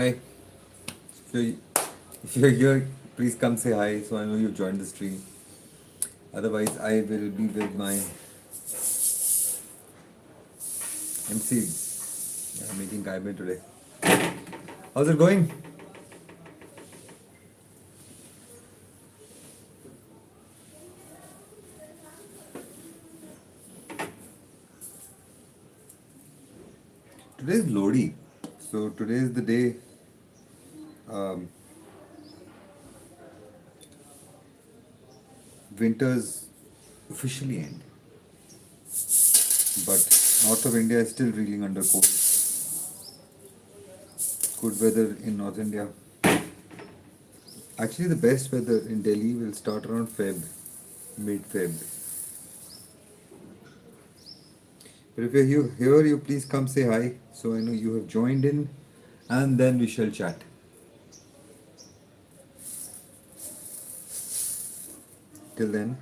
Hi, if you're here, please come say hi so I know you've joined the stream. Otherwise, I will be with my MC making Kaiben today. How's it going? Today is Lodi, so today is the day um, winters officially end. But north of India is still reeling under cold. Good weather in North India. Actually, the best weather in Delhi will start around Feb, mid Feb. But if you're here, you please come say hi so I know you have joined in and then we shall chat. Till then,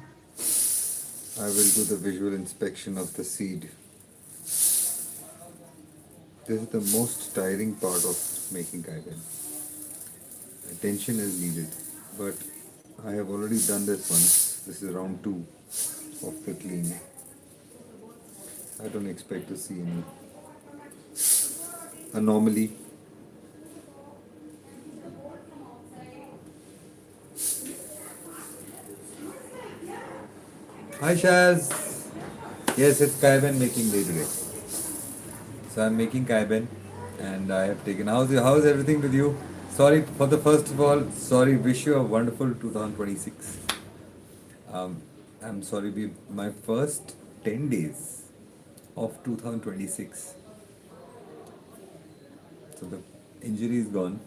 I will do the visual inspection of the seed. This is the most tiring part of making kaiben. Attention is needed, but I have already done this once. This is round 2 of the clean. I don't expect to see any anomaly. Hi Shaz! Yes, it's Kaiben making day today. So I'm making Kaiben and I have taken. How's everything with you? Sorry for the first of all, sorry, wish you a wonderful 2026. Um, I'm sorry, my first 10 days of 2026. So the injury is gone.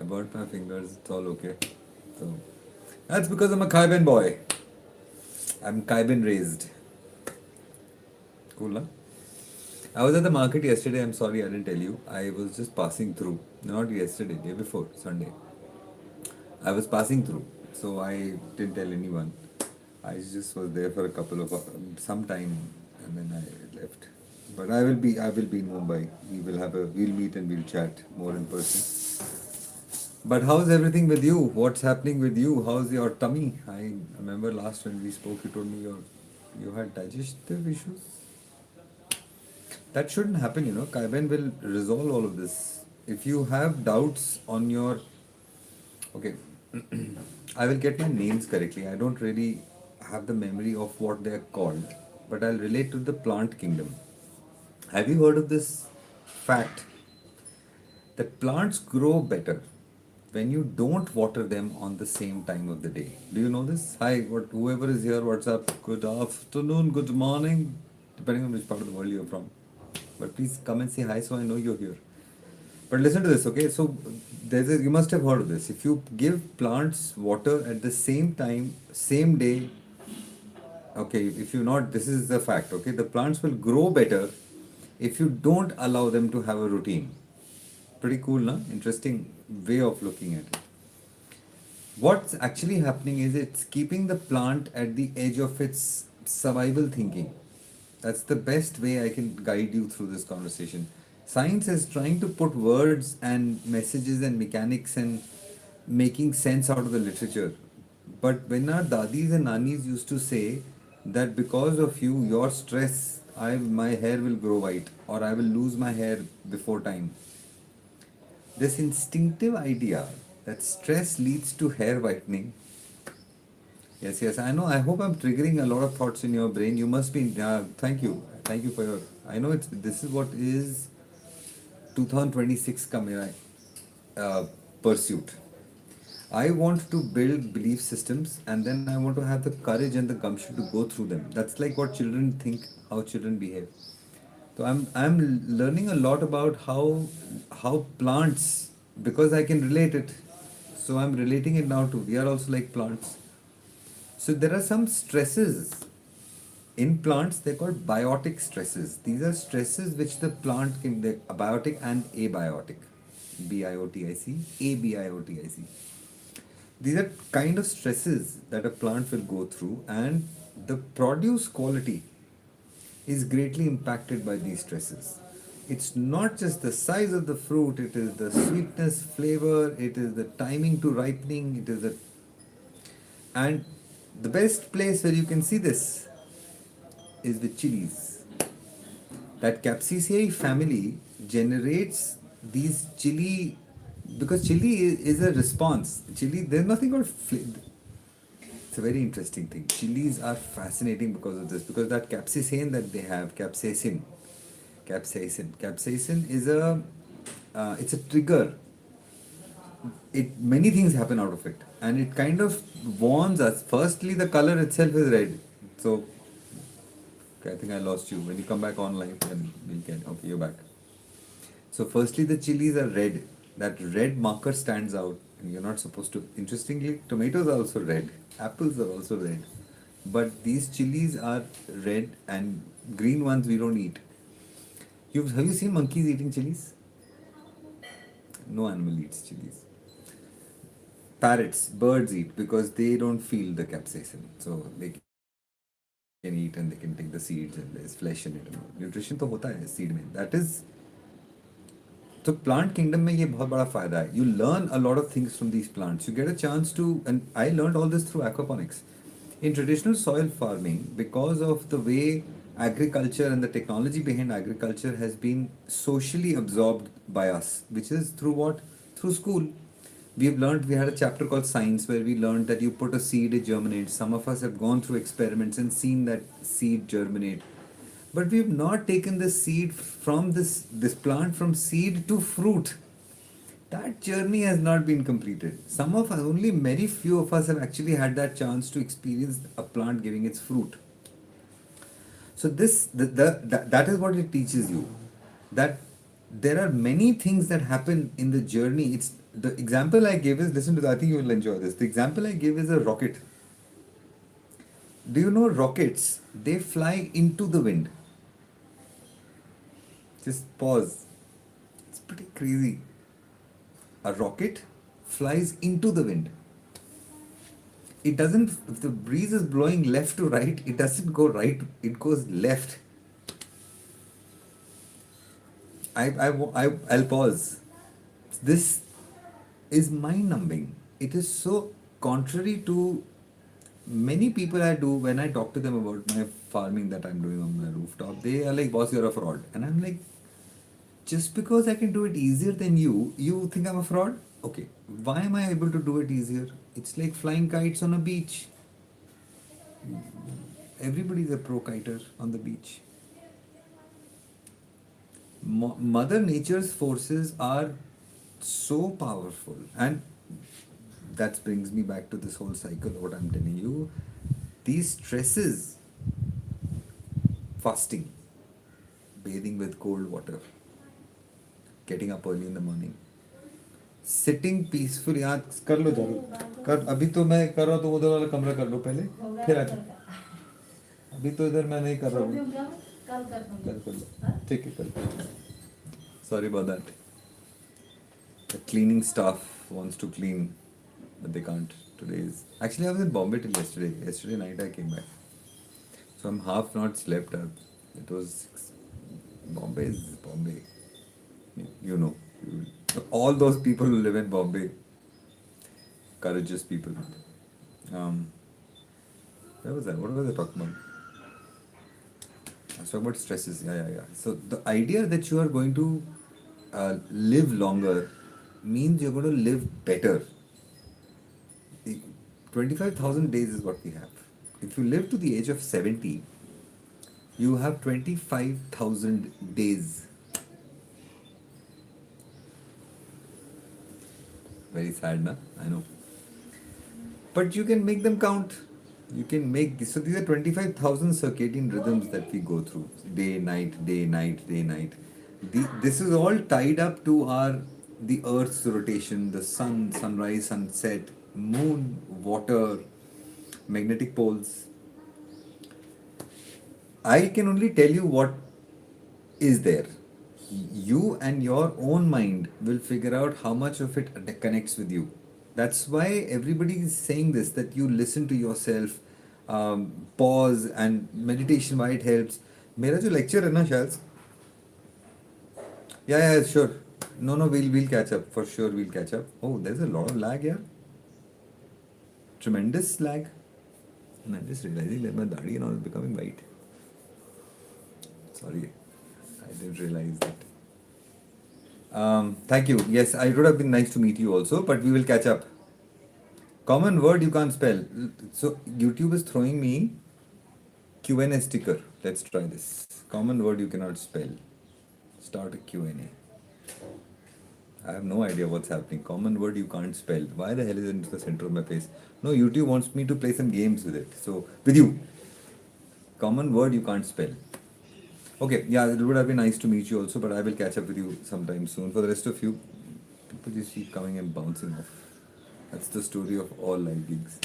I burnt my fingers, it's all okay. So that's because I'm a Kaiben boy. I'm Kaiben raised. Cool, huh? I was at the market yesterday. I'm sorry I didn't tell you. I was just passing through. Not yesterday, day before, Sunday. I was passing through. So I didn't tell anyone. I just was there for a couple of some time and then I left. But I will be in Mumbai. We'll meet and we'll chat more in person. But how's everything with you? What's happening with you? How's your tummy? I remember last when we spoke, you told me you had digestive issues. That shouldn't happen, Kaiben will resolve all of this. If you have doubts on your, okay, I will get my names correctly. I don't really have the memory of what they're called, but I'll relate to the plant kingdom. Have you heard of this fact that plants grow better when you don't water them on the same time of the day? Do you know this? Hi, whoever is here, what's up? Good afternoon, good morning, depending on which part of the world you're from. But please come and say hi so I know you're here. But listen to this, okay? So you must have heard of this. If you give plants water at the same time, same day, okay, if you not, this is the fact, okay? The plants will grow better if you don't allow them to have a routine. Pretty cool, na? Interesting way of looking at it. What's actually happening is it's keeping the plant at the edge of its survival thinking. That's the best way I can guide you through this conversation. Science is trying to put words and messages and mechanics and making sense out of the literature. But when our dadis and nanis used to say that because of you, your stress, my hair will grow white or I will lose my hair before time. This instinctive idea that stress leads to hair whitening. Yes, yes, I know. I hope I'm triggering a lot of thoughts in your brain. You must be. Thank you. Thank you for your. I know this is what is 2026 ka mera pursuit. I want to build belief systems and then I want to have the courage and the gumption to go through them. That's like what children think, how children behave. So I'm learning a lot about how plants, because I can relate it. So I'm relating it now to we are also like plants. So there are some stresses in plants. They're called biotic stresses. These are stresses which the plant can, they're abiotic and abiotic. BIOTIC, ABIOTIC. These are kind of stresses that a plant will go through, and the produce quality is greatly impacted by these stresses. It's not just the size of the fruit, it is the sweetness, flavor, it is the timing to ripening, it is the. And the best place where you can see this is with chilies. That Capsaceae family generates these chili, because chili is a response. Chili, there's nothing called it's a very interesting thing. Chilies are fascinating because of this, because that capsaicin that they have, capsaicin is a it's a trigger. It many things happen out of it, and it kind of warns us. Firstly, the color itself is red, so okay, I think I lost you. When you come back online, then we'll get okay. You're back. So, firstly, the chilies are red. That red marker stands out, and you're not supposed to. Interestingly, tomatoes are also red. Apples are also red, but these chilies are red, and green ones we don't eat. Have you seen monkeys eating chilies? No animal eats chilies. Parrots, birds eat because they don't feel the capsaicin, so they can eat and they can take the seeds and there's flesh in it. Nutrition तो होता है seed में. That is. So plant kingdom में ये बहुत बड़ा फायदा है. You learn a lot of things from these plants. You get a chance to, and I learned all this through aquaponics. In traditional soil farming, because of the way agriculture and the technology behind agriculture has been socially absorbed by us, which is through what? Through school. We have learned, we had a chapter called Science where we learned that you put a seed, it germinates. Some of us have gone through experiments and seen that seed germinate. But we have not taken the seed from this plant from seed to fruit. That journey has not been completed. Some of us, only very few of us have actually had that chance to experience a plant giving its fruit. So that is what it teaches you, that there are many things that happen in the journey. It's the example I gave is, listen to that, I think you will enjoy this. The example I gave is a rocket. Do you know rockets? They fly into the wind. Just pause. It's pretty crazy. A rocket flies into the wind. It doesn't, if the breeze is blowing left to right, it doesn't go right, it goes left. I'll pause. This is mind numbing. It is so contrary to many people I do when I talk to them about my farming that I'm doing on my rooftop. They are like, boss, you're a fraud. And I'm like, just because I can do it easier than you think I'm a fraud? Okay, why am I able to do it easier? It's like flying kites on a beach. Everybody's a pro kiter on the beach. Mother Nature's forces are so powerful, and that brings me back to this whole cycle of what I'm telling you. These stresses, fasting, bathing with cold water, getting up early in the morning, sitting peaceful यहाँ कर लो जाओ कर अभी तो मैं कर रहा हूँ तो उधर वाला कमरा कर लो पहले फिर आ अभी तो इधर मैं नहीं कर रहा हूँ कल कर लो ठीक है कल sorry about that the cleaning staff wants to clean but they can't today is actually I was in Bombay till yesterday night I came back so I'm half not slept it was Bombay is Bombay you know all those people who live in Bombay, courageous people. Where was that? What was I talking about? I was talking about stresses. Yeah. So the idea that you are going to live longer means you're going to live better. 25,000 days is what we have. If you live to the age of 70, you have 25,000 days. Very sad, na? I know. But you can make them count. You can make this. So these are 25,000 circadian rhythms that we go through. Day, night, day, night, day, night. This is all tied up to the Earth's rotation, the sun, sunrise, sunset, moon, water, magnetic poles. I can only tell you what is there. You and your own mind will figure out how much of it connects with you. That's why everybody is saying this, that you listen to yourself, pause and meditation, why it helps. मेरा जो lecture है ना शायद Yeah, yeah, sure. No, no, we'll catch up for sure. We'll catch up. Oh, there's a lot of lag here. Tremendous lag. And I'm just realizing that my dadi and all is becoming white. Sorry, I didn't realize that. Thank you. Yes, it would have been nice to meet you also, but we will catch up. Common word you can't spell. So YouTube is throwing me Q&A sticker. Let's try this. Common word you cannot spell. Start a Q&A. I have no idea what's happening. Common word you can't spell. Why the hell is it in the center of my face? No, YouTube wants me to play some games with it. So, with you. Common word you can't spell. Okay, yeah, it would have been nice to meet you also, but I will catch up with you sometime soon. For the rest of you, people just keep coming and bouncing off. That's the story of all live gigs.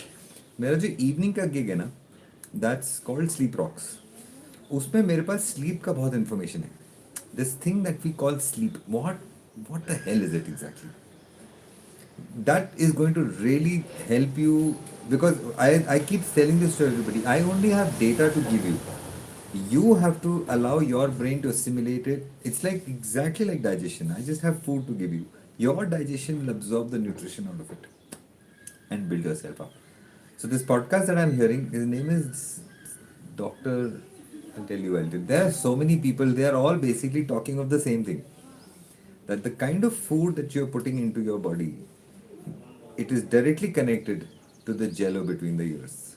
मेरा जो evening का gig है ना, that's called sleep rocks. उसमें मेरे पास sleep का बहुत information है. This thing that we call sleep, what the hell is it exactly? That is going to really help you, because I keep telling this to everybody. I only have data to give you. You have to allow your brain to assimilate it. It's like exactly like digestion. I just have food to give you. Your digestion will absorb the nutrition out of it and build yourself up. So this podcast that I'm hearing, his name is Doctor. I'll tell you. There are so many people. They are all basically talking of the same thing. That the kind of food that you're putting into your body, it is directly connected to the jello between the ears.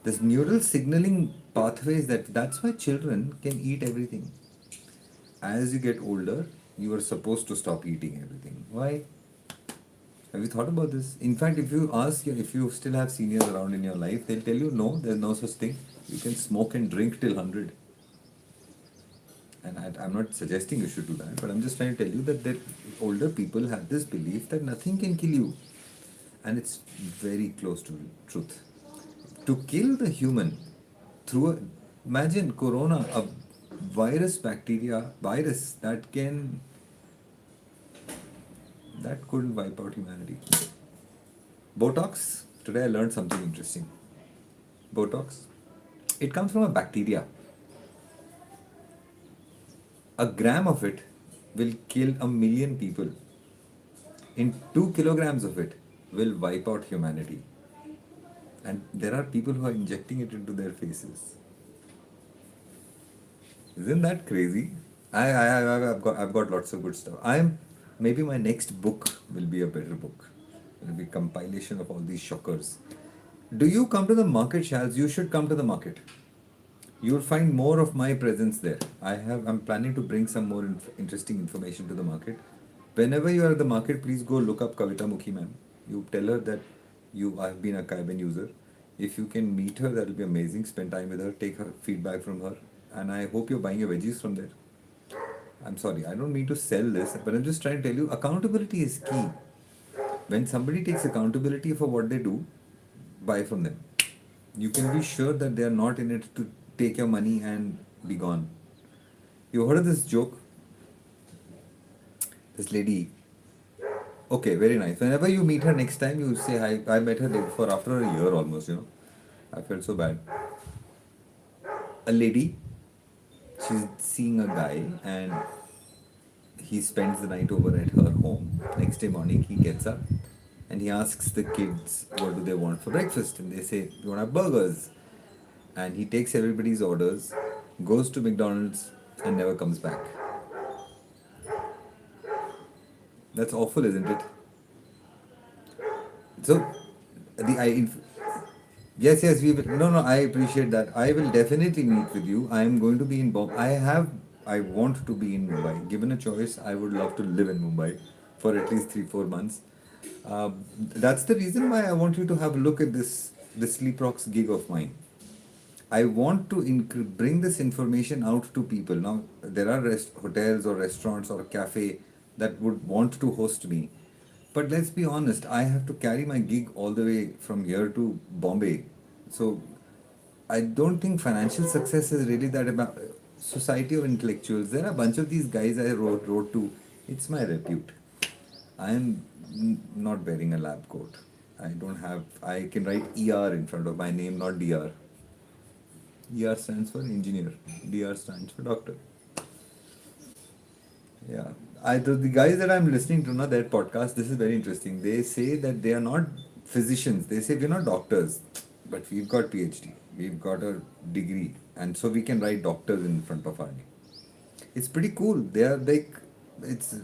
This neural signaling pathways, that's why children can eat everything. As you get older, you are supposed to stop eating everything. Why? Have you thought about this? In fact, if you ask, if you still have seniors around in your life, they'll tell you no, there's no such thing. You can smoke and drink till 100. And I'm not suggesting you should do that, but I'm just trying to tell you that older people have this belief that nothing can kill you. And it's very close to truth. To kill the human through imagine corona, a virus that couldn't wipe out humanity. Botox, today I learned something interesting. Botox, it comes from a bacteria. A gram of it will kill 1 million people. In 2 kilograms of it will wipe out humanity. And there are people who are injecting it into their faces. Isn't that crazy? I've got lots of good stuff. Maybe my next book will be a better book. It will be compilation of all these shockers. Do you come to the market, Shaz? You should come to the market. You'll find more of my presence there. I'm planning to bring some more interesting information to the market. Whenever you are at the market, please go look up Kavita Mukhi ma'am. You tell her that you have been a Kaiben user. If you can meet her, that will be amazing. Spend time with her, take her feedback from her, and I hope you're buying your veggies from there. I'm sorry, I don't mean to sell this, but I'm just trying to tell you accountability is key. When somebody takes accountability for what they do, buy from them. You can be sure that they are not in it to take your money and be gone. You heard of this joke? This lady. Okay, very nice. Whenever you meet her next time, you say hi. I met her day before, after a year almost. I felt so bad. A lady, she's seeing a guy and he spends the night over at her home. Next day morning, he gets up and he asks the kids what do they want for breakfast, and they say we want to have burgers. And he takes everybody's orders, goes to McDonald's, and never comes back. That's awful, isn't it? So, the I yes, yes, we will. No, no, I appreciate that. I will definitely meet with you. I am going to be in Bombay. I want to be in Mumbai. Given a choice, I would love to live in Mumbai for at least 3 4 months. That's the reason why I want you to have a look at this Sleep Rocks gig of mine. I want to bring this information out to people. Now, there are hotels or restaurants or cafe that would want to host me. But let's be honest, I have to carry my gig all the way from here to Bombay. So I don't think financial success is really that about society of intellectuals. There are a bunch of these guys I wrote to. It's my repute. I am not wearing a lab coat. I can write ER in front of my name, not DR. ER stands for engineer, DR stands for doctor. Yeah. The guys that I'm listening to now, their podcast, this is very interesting. They say that they are not physicians. They say we're not doctors, but we've got PhD. We've got a degree. And so we can write doctors in front of our name. It's pretty cool. They are like, it's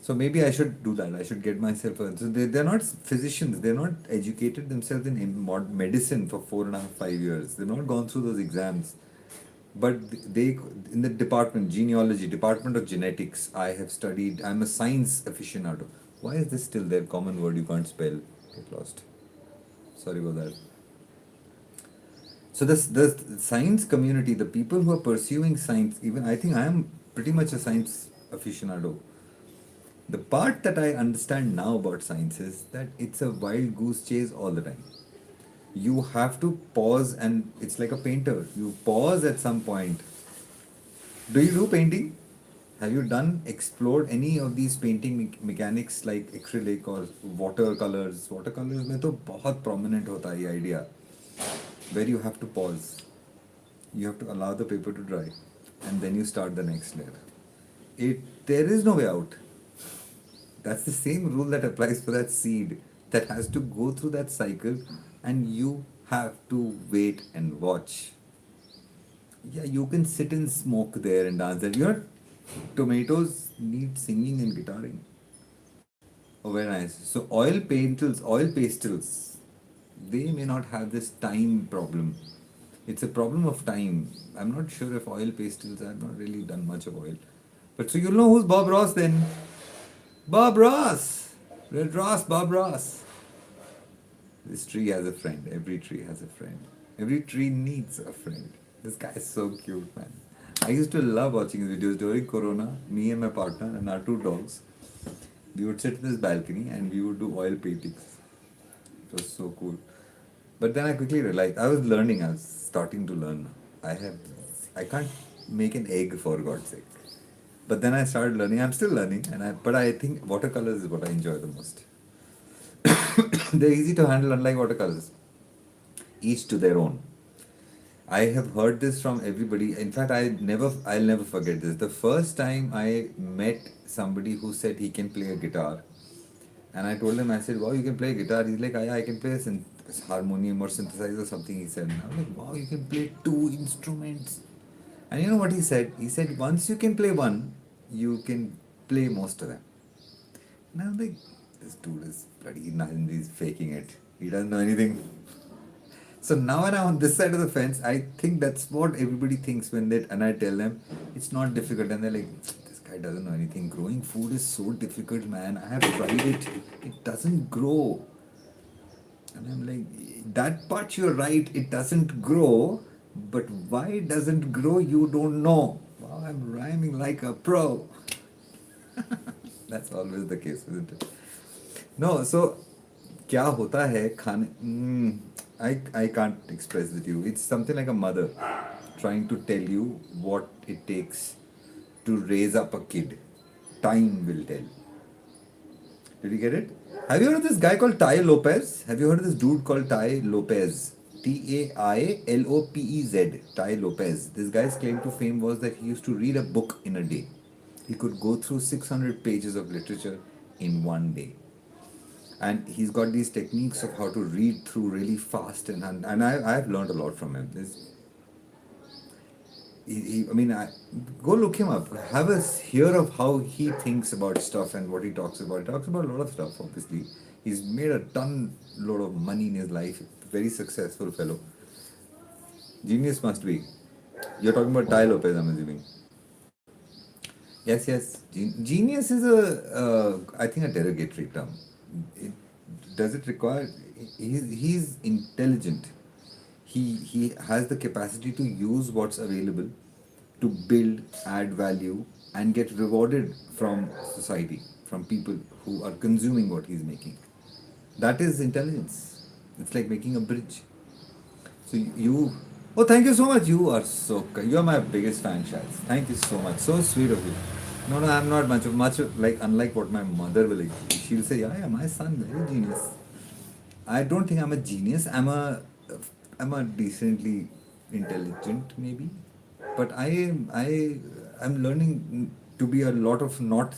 so maybe I should do that. I should get myself a. So they're not physicians. They're not educated themselves in medicine for 4.5 5 years. They've not gone through those exams. But they, in the department, genealogy, department of genetics, I have studied. I'm a science aficionado. Why is this still there? Common word you can't spell. Get lost. Sorry about that. So this the science community, the people who are pursuing science, even I think I am pretty much a science aficionado. The part that I understand now about science is that it's a wild goose chase all the time. You have to pause, and it's like a painter. You pause at some point. Do you do painting? Have you done, explored any of these painting mechanics like acrylic or watercolors? Watercolors में तो बहुत prominent होता है ये idea, where you have to pause. You have to allow the paper to dry, and then you start the next layer. There is no way out. That's the same rule that applies for that seed that has to go through that cycle, and you have to wait and watch. Yeah, you can sit and smoke there and dance there. Tomatoes need singing and guitaring. Oh, very nice. So oil pastels, they may not have this time problem. It's a problem of time. I'm not sure if oil pastels, I've not really done much of oil. But so you'll know who's Bob Ross then. Bob Ross! Red Ross, Bob Ross. This tree has a friend. Every tree has a friend. Every tree needs a friend. This guy is so cute, man. I used to love watching his videos during Corona. Me and my partner and our two dogs, we would sit in this balcony and we would do oil paintings. It was so cool. But then I quickly realized I was learning. I was starting to learn. I can't make an egg for God's sake. But then I started learning. I'm still learning, but I think watercolors is what I enjoy the most. They're easy to handle, unlike watercolors. Each to their own. I have heard this from everybody. In fact, I'll never forget this. The first time I met somebody who said he can play a guitar, and I told him, I said, "Wow, you can play a guitar." He's like, "I can play a harmonium or synthesizer or something." He said, and I was like, "Wow, you can play two instruments." And you know what he said? He said, "Once you can play one, you can play most of them." And I was like, "This dude is bloody nuts. He's faking it. He doesn't know anything." So now when I'm on this side of the fence, I think that's what everybody thinks and I tell them it's not difficult, and they're like, "This guy doesn't know anything. Growing food is so difficult, man. I have tried it. It doesn't grow." And I'm like, "That part you're right. It doesn't grow, but why it doesn't grow, you don't know." Wow, I'm rhyming like a pro. That's always the case, isn't it? No, so क्या होता है खाने I can't express with you. It's something like a mother trying to tell you what it takes to raise up a kid. Time will tell. Did you get it? Have you heard of this guy called Ty Lopez? Have you heard of this dude called Ty Lopez? Tailopez. Ty Lopez. This guy's claim to fame was that he used to read a book in a day. He could go through 600 pages of literature in one day. And he's got these techniques of how to read through really fast, and I've learned a lot from him. I mean, go look him up. Have a hear of how he thinks about stuff and what he talks about. He talks about a lot of stuff. Obviously, he's made a load of money in his life. Very successful fellow. Genius must be. You're talking about Ty Lopez, I'm assuming. Yes, yes. Genius is I think, a derogatory term. It, does it require? He's intelligent. He has the capacity to use what's available to build, add value, and get rewarded from society, from people who are consuming what he's making. That is intelligence. It's like making a bridge. So you, oh, thank you so much. You are so, you are my biggest fan, Shaz. Thank you so much. So sweet of you. No, no, I'm not like, unlike what my mother will. She'll say, "Yeah, yeah, my son, very genius." I don't think I'm a genius. I'm a decently intelligent, maybe, but I'm learning to be a lot of not.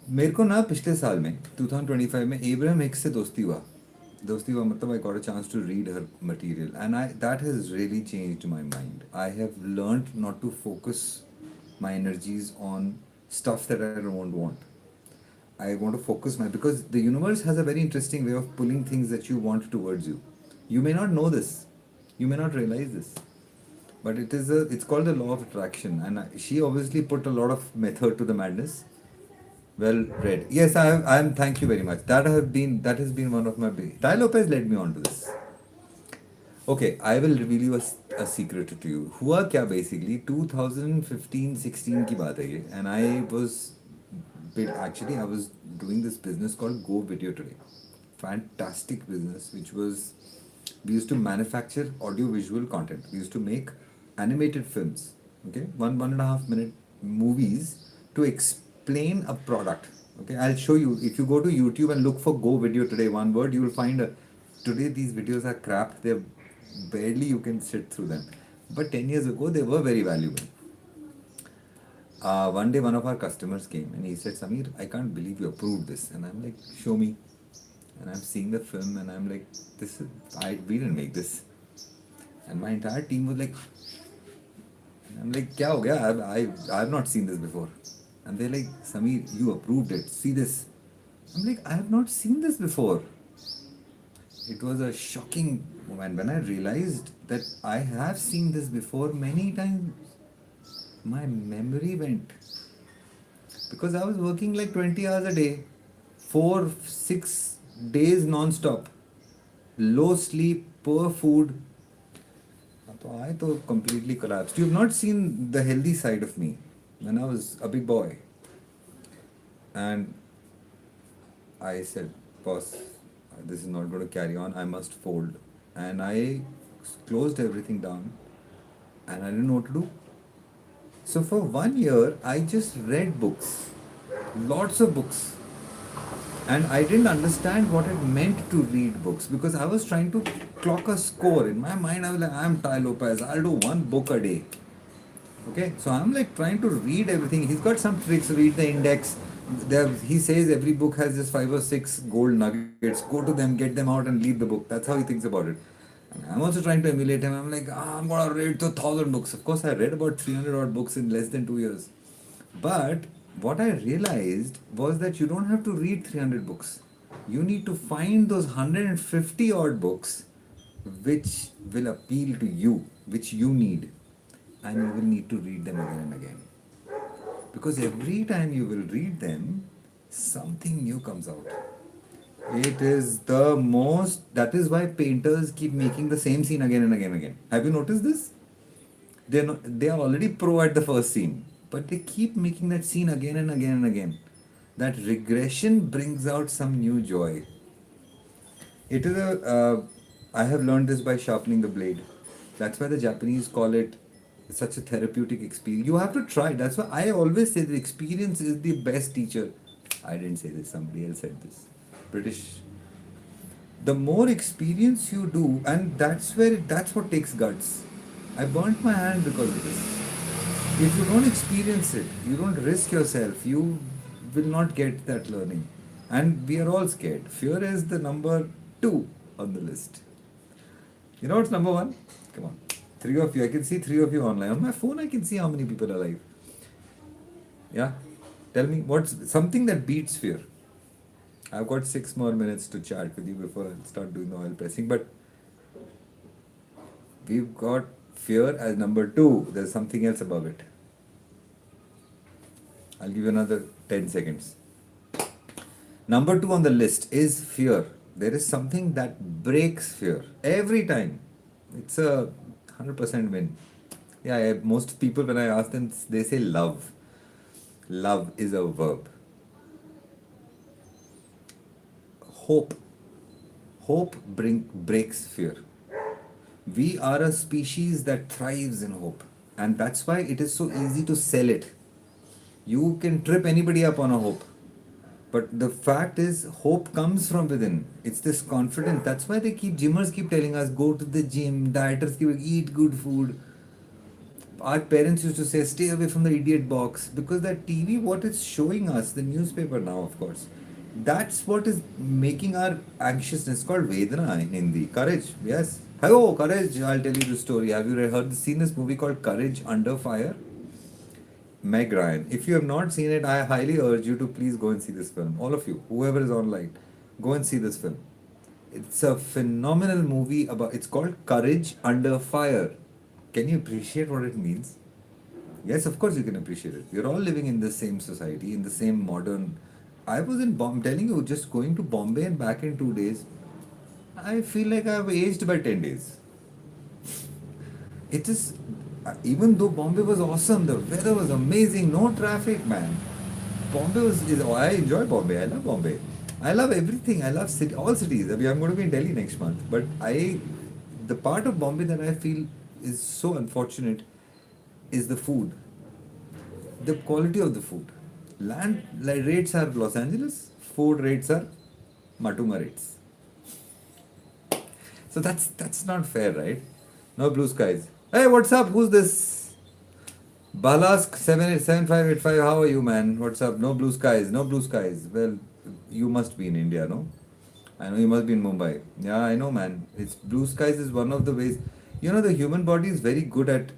मेरे को ना पिछले साल में 2025 में Abraham Hicks से दोस्ती हुआ मतलब I got a chance to read her material and I that has really changed my mind I have learned not to focus my energies on stuff that I don't want. I want to focus my because the universe has a very interesting way of pulling things that you want towards you. You may not know this, you may not realize this, but it's called the law of attraction, and she obviously put a lot of method to the madness. Well read. Yes, I have. I am. Thank you very much. That has been one of my big. Ty Lopez led me on to this. Okay, I will reveal you a secret to you. हुआ क्या basically 2015-16 की बात है ये, and actually I was doing this business called Go Video Today. Fantastic business, which was we used to manufacture audio visual content. We used to make animated films, okay, 1.5 minute movies to explain a product. Okay, I'll show you. If you go to YouTube and look for Go Video Today, one word, you will find today these videos are crap. They're barely you can sit through them. But 10 years ago, they were very valuable. One day, one of our customers came and he said, Samir, I can't believe you approved this. And I'm like, show me. And I'm seeing the film and I'm like, we didn't make this. And my entire team was like, I'm like, kya ho gaya? I've not seen this before. And they're like, Samir, you approved it. See this. I'm like, I have not seen this before. It was a shocking moment when I realized that I have seen this before many times. My memory went because I was working like 20 hours a day, 4-6 days non-stop, low sleep, poor food. So I completely collapsed. You've not seen the healthy side of me when I was a big boy. And I said, boss, this is not going to carry on. I must fold. And I closed everything down and I didn't know what to do. So for 1 year, I just read books, lots of books. And I didn't understand what it meant to read books because I was trying to clock a score. In my mind, I was like, I'm Ty Lopez. I'll do one book a day. Okay, so I'm like trying to read everything. He's got some tricks. Read the index. He says every book has just 5 or 6 gold nuggets. Go to them, get them out, and leave the book. That's how he thinks about it. And I'm also trying to emulate him. I'm like, I'm gonna read 1,000 books. Of course, I read about 300 odd books in less than 2 years. But what I realized was that you don't have to read 300 books. You need to find those 150 odd books which will appeal to you, which you need, and you will need to read them again and again. Because every time you will read them, something new comes out. It is the most, that is why painters keep making the same scene again and again and again. Have you noticed this? They are already pro at the first scene, but they keep making that scene again and again and again. That regression brings out some new joy. It is I have learned this by sharpening the blade. That's why the Japanese call it such a therapeutic experience. You have to try. That's why I always say the experience is the best teacher. I didn't say this, somebody else said this. British. The more experience you do, and that's what takes guts. I burnt my hand because of this. If you don't experience it, you don't risk yourself, you will not get that learning. And we are all scared. Fear is the number 2 on the list. You know what's number 1? Come on. 3 of you. I can see 3 of you online. On my phone, I can see how many people are live. Yeah? Tell me, what's something that beats fear? I've got 6 more minutes to chat with you before I start doing the oil pressing. But we've got fear as number 2. There's something else above it. I'll give you another 10 seconds. Number 2 on the list is fear. There is something that breaks fear every time. It's a 100% win. Yeah, most people, when I ask them, they say love. Love is a verb. Hope. Hope breaks fear. We are a species that thrives in hope. And that's why it is so easy to sell it. You can trip anybody up on a hope. But the fact is, hope comes from within. It's this confidence. That's why gymmers keep telling us, go to the gym, dieters keep eat good food. Our parents used to say, stay away from the idiot box, because that TV, what it's showing us, the newspaper now, of course, that's what is making our anxiousness, called Vedana in Hindi. Courage, yes. Hello, Courage. I'll tell you the story. Have you seen this movie called Courage Under Fire? Meg Ryan. If you have not seen it, I highly urge you to please go and see this film. All of you, whoever is online, go and see this film. It's a phenomenal movie about. It's called Courage Under Fire. Can you appreciate what it means? Yes, of course you can appreciate it. We're all living in the same society, in the same modern. I was in I'm telling you, just going to Bombay and back in 2 days. I feel like I've aged by 10 days. It is, even though Bombay was awesome, the weather was amazing, no traffic, man. Bombay I enjoy Bombay. I love Bombay. I love everything. I love all cities. I mean, I'm going to be in Delhi next month, but the part of Bombay that I feel is so unfortunate is the food, the quality of the food. Land like rates are Los Angeles, food rates are Matuma rates. So that's not fair, right? No blue skies. Hey, what's up? Who's this? Balask 787585. How are you, man? What's up? No blue skies. No blue skies. Well, you must be in India, no? I know you must be in Mumbai. Yeah, I know, man. It's blue skies is one of the ways. You know, the human body is very good at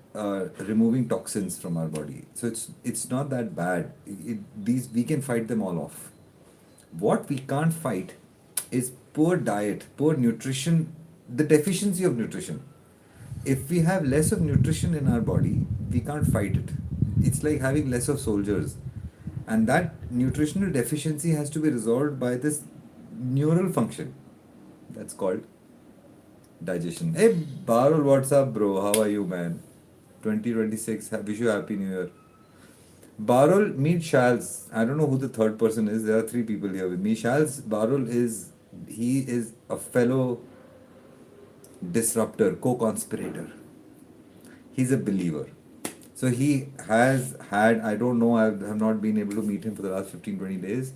removing toxins from our body. So it's not that bad. These we can fight them all off. What we can't fight is poor diet, poor nutrition, the deficiency of nutrition. If we have less of nutrition in our body, we can't fight it. It's like having less of soldiers. And that nutritional deficiency has to be resolved by this neural function. That's called digestion. Hey, Barul, what's up, bro? How are you, man? 2026. Wish you Happy New Year. Barul, meet Shals. I don't know who the third person is. There are three people here with me. Shals, Barul he is a fellow disruptor, co-conspirator. He's a believer. So he has had, I don't know, I have not been able to meet him for the last 15-20 days.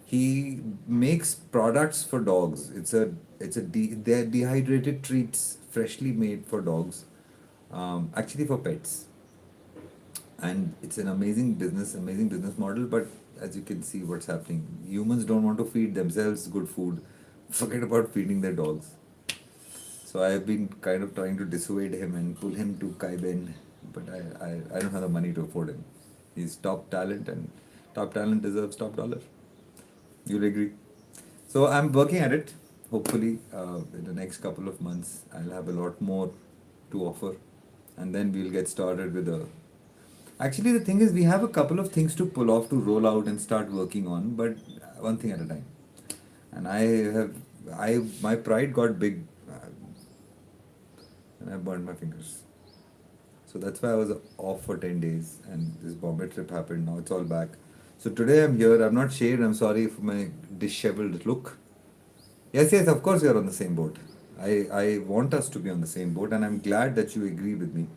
He makes products for dogs. They're dehydrated treats, freshly made for dogs, actually for pets. And it's an amazing business model. But as you can see, what's happening, humans don't want to feed themselves good food, forget about feeding their dogs. So I have been kind of trying to dissuade him and pull him to Kaiben, but I don't have the money to afford him. He's top talent, and top talent deserves top dollar. You'll agree. So I'm working at it. Hopefully, in the next couple of months, I'll have a lot more to offer, and then we'll get started with a. Actually, the thing is, we have a couple of things to pull off, to roll out and start working on, but one thing at a time. And my pride got big, and I burned my fingers. So that's why I was off for 10 days, and this Bombay trip happened. Now it's all back. So today I'm here. I'm not shaved. I'm sorry for my disheveled look. Yes, of course you're on the same boat. I want us to be on the same boat, and I'm glad that you agree with me.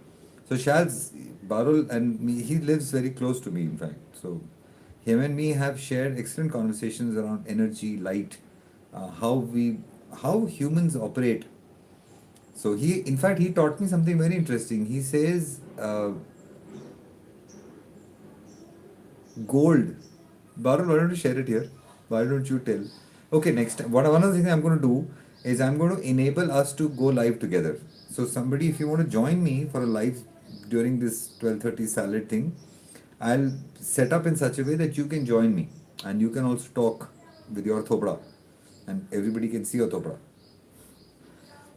So Shaz, Barul and me, he lives very close to me, in fact. So him and me have shared excellent conversations around energy, light, how humans operate. So in fact, he taught me something very interesting. He says, gold. Barul, why don't you share it here? Why don't you tell? Okay, next time. One of the things I'm going to do is I'm going to enable us to go live together. So somebody, if you want to join me for a live during this 12:30 salad thing, I'll set up in such a way that you can join me, and you can also talk with your thopra, and everybody can see your thopra.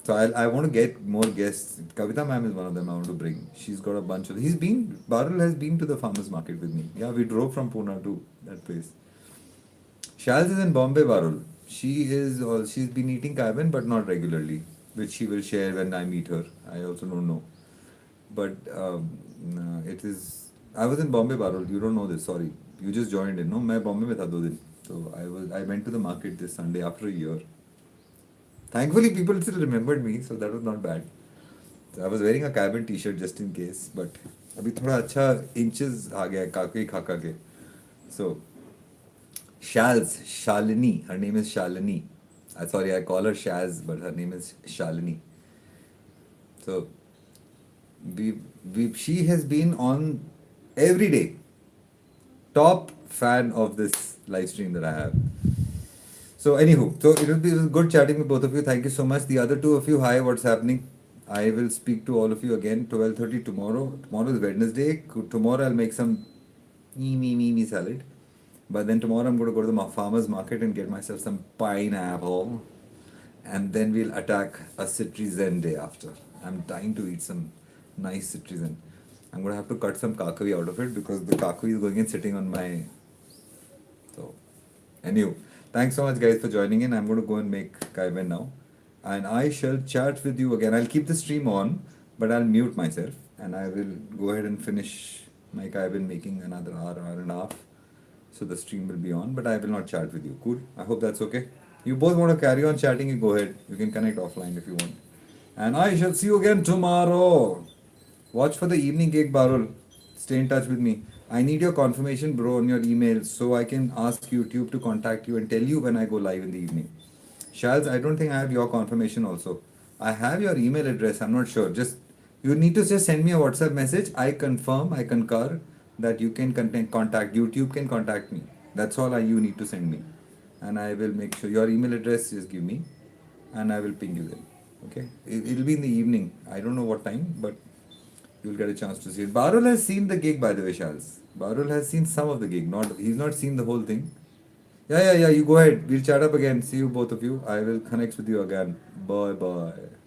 So I want to get more guests. Kavita ma'am is one of them I want to bring. She's got a bunch of. Barul has been to the farmers market with me. Yeah, we drove from Pune to that place. Shaz is in Bombay, Barul. She's been eating Kaiben, but not regularly, which she will share when I meet her. I also don't know. But it is. I was in Bombay, Barul. You don't know this. Sorry, you just joined in. No, मैं Bombay में था 2 दिन. So I went to the market this Sunday after a year. Thankfully, people still remembered me, so that was not bad. So I was wearing a Kaiben t-shirt just in case, but अभी थोड़ा अच्छा inches आ गया काके खाका के. So Shalini, her name is Shalini. Sorry, I call her Shaz, but her name is Shalini. So We she has been on every day. Top fan of this live stream that I have. So anywho, so it was good chatting with both of you. Thank you so much. The other two of you, hi, what's happening? I will speak to all of you again 12:30 tomorrow. Tomorrow is Wednesday. Tomorrow I'll make some me salad. But then tomorrow I'm going to go to the farmer's market and get myself some pineapple. And then we'll attack a citizen day after. I'm dying to eat some nice citizen. I'm going to have to cut some kakavi out of it because the kakavi is going and sitting on my. So, anyway, thanks so much, guys, for joining in. I'm going to go and make Kaiben now. And I shall chat with you again. I'll keep the stream on, but I'll mute myself and I will go ahead and finish my Kaiben making another hour and a half. So the stream will be on, but I will not chat with you. Cool. I hope that's okay. You both want to carry on chatting, you go ahead. You can connect offline if you want. And I shall see you again tomorrow. Watch for the evening gig, Barul. Stay in touch with me. I need your confirmation, bro, on your email so I can ask YouTube to contact you and tell you when I go live in the evening. Shals, I don't think I have your confirmation also. I have your email address. I'm not sure. Just you need to just send me a WhatsApp message. I confirm, I concur that you can contact YouTube can contact me. That's all you need to send me, and I will make sure your email address. Just give me, and I will ping you then. Okay, it'll be in the evening. I don't know what time, but you'll get a chance to see it. Barul has seen the gig, by the way, Shals. Barul has seen some of the gig. Not he's not seen the whole thing. Yeah. You go ahead. We'll chat up again. See you both of you. I will connect with you again. Bye bye.